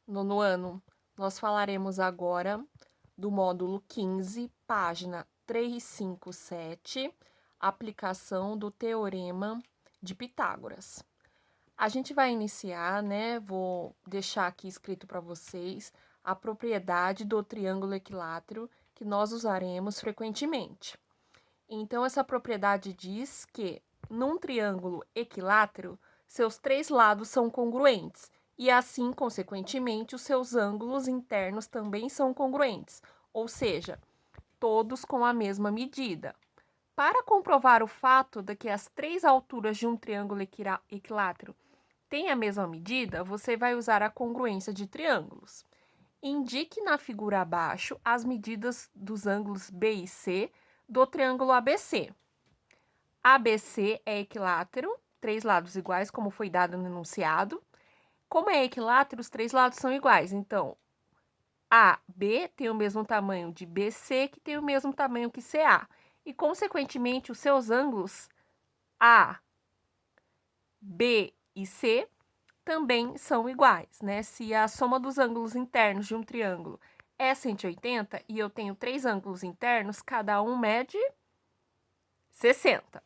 Nono ano, nós falaremos agora do módulo 15, página 357, aplicação do Teorema de Pitágoras. A gente vai iniciar, né? Vou deixar aqui escrito para vocês a propriedade do triângulo equilátero que nós usaremos frequentemente. Então, essa propriedade diz que num triângulo equilátero, seus três lados são congruentes e, assim, consequentemente, os seus ângulos internos também são congruentes, ou seja, todos com a mesma medida. Para comprovar o fato de que as três alturas de um triângulo equilátero têm a mesma medida, você vai usar a congruência de triângulos. Indique na figura abaixo as medidas dos ângulos B e C do triângulo ABC. ABC é equilátero, três lados iguais, como foi dado no enunciado. Como é equilátero, os três lados são iguais. Então, AB tem o mesmo tamanho de BC, que tem o mesmo tamanho que CA. E, consequentemente, os seus ângulos A, B e C também são iguais, né? Se a soma dos ângulos internos de um triângulo é 180 e eu tenho três ângulos internos, cada um mede 60.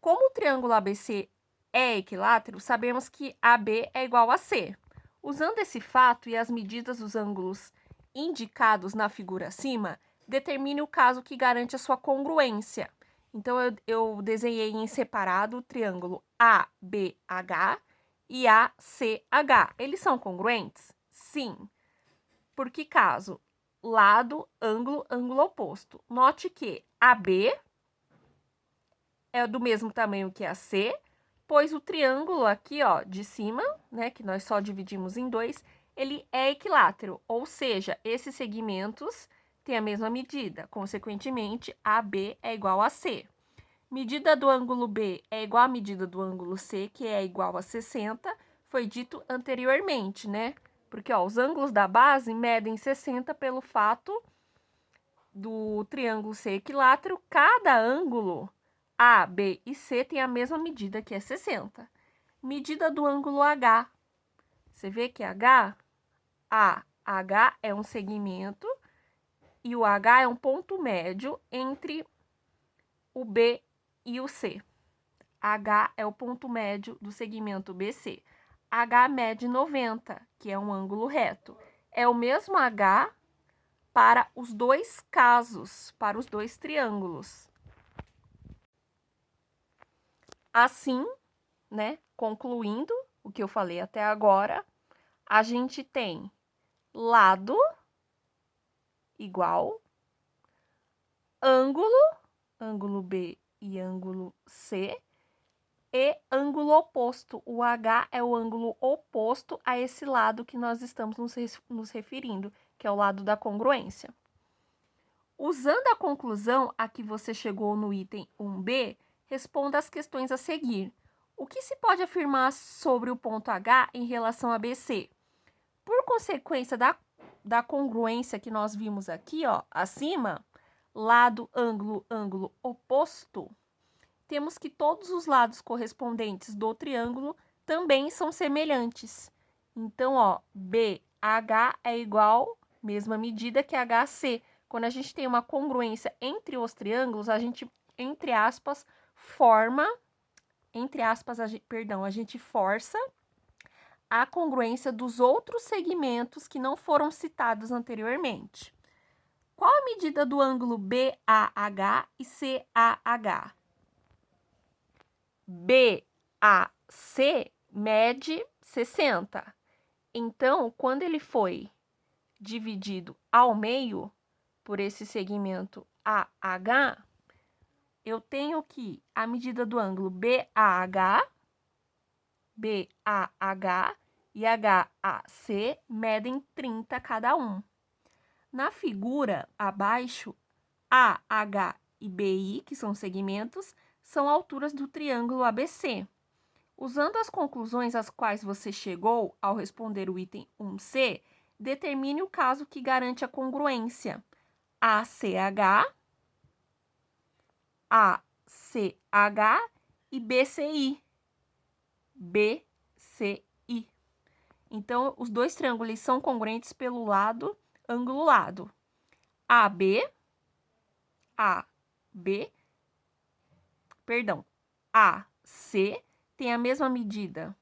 Como o triângulo ABC é equilátero, sabemos que AB é igual a C. Usando esse fato e as medidas dos ângulos indicados na figura acima, determine o caso que garante a sua congruência. Então, eu desenhei em separado o triângulo ABH e ACH. Eles são congruentes? Sim. Por que caso? Lado, ângulo, ângulo oposto. Note que AB é do mesmo tamanho que a C, pois o triângulo aqui, ó, de cima, né, que nós só dividimos em dois, ele é equilátero, ou seja, esses segmentos têm a mesma medida. Consequentemente, AB é igual a C. Medida do ângulo B é igual à medida do ângulo C, que é igual a 60, foi dito anteriormente, né? Porque, ó, os ângulos da base medem 60 pelo fato do triângulo ser equilátero, cada ângulo A, B e C tem a mesma medida, que é 60. Medida do ângulo H. Você vê que H é um segmento e o H é um ponto médio entre o B e o C. H é o ponto médio do segmento BC. H mede 90, que é um ângulo reto. É o mesmo H para os dois casos, para os dois triângulos. Assim, né, concluindo o que eu falei até agora, a gente tem lado igual, ângulo B e ângulo C, e ângulo oposto. O H é o ângulo oposto a esse lado que nós estamos nos referindo, que é o lado da congruência. Usando a conclusão a que você chegou no item 1b, responda as questões a seguir. O que se pode afirmar sobre o ponto H em relação a BC? Por consequência da congruência que nós vimos aqui, ó, acima, lado, ângulo, ângulo oposto, temos que todos os lados correspondentes do triângulo também são semelhantes. Então, ó, BH é igual, mesma medida que HC. Quando a gente tem uma congruência entre os triângulos, a gente, entre aspas, a gente força a congruência dos outros segmentos que não foram citados anteriormente. Qual a medida do ângulo BAH e CAH? BAC mede 60. Então, quando ele foi dividido ao meio por esse segmento AH, eu tenho que a medida do ângulo BAH e HAC medem 30 cada um. Na figura abaixo, AH e BI, que são segmentos, são alturas do triângulo ABC. Usando as conclusões às quais você chegou ao responder o item 1C, determine o caso que garante a congruência. ACH e BCI. Então, os dois triângulos são congruentes pelo lado, ângulo lado. AB, AC tem a mesma medida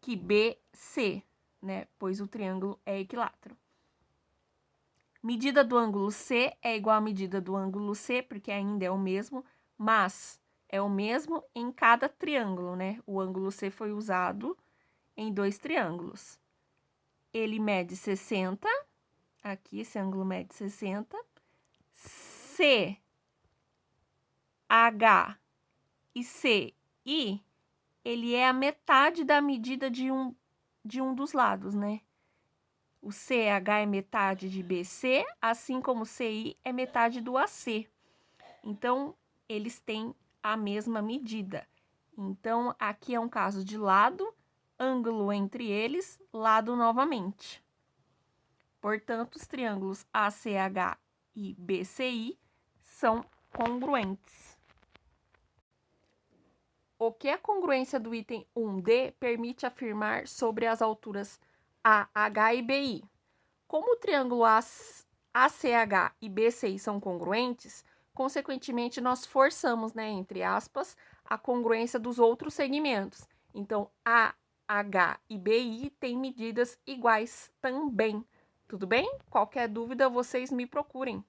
que BC, né? Pois o triângulo é equilátero. Medida do ângulo C é igual à medida do ângulo C, porque ainda é o mesmo, mas é o mesmo em cada triângulo, né? O ângulo C foi usado em 2 triângulos. Ele mede 60, aqui esse ângulo mede 60. CH e CI, ele é a metade da medida de um dos lados, né? O CH é metade de BC, assim como o CI é metade do AC. Então, eles têm a mesma medida. Então, aqui é um caso de lado, ângulo entre eles, lado novamente. Portanto, os triângulos ACH e BCI são congruentes. O que a congruência do item 1D permite afirmar sobre as alturas AH e BI? Como o triângulo ACH e BCI são congruentes, consequentemente, nós forçamos, né, entre aspas, a congruência dos outros segmentos. Então, AH e BI têm medidas iguais também. Tudo bem? Qualquer dúvida, vocês me procurem.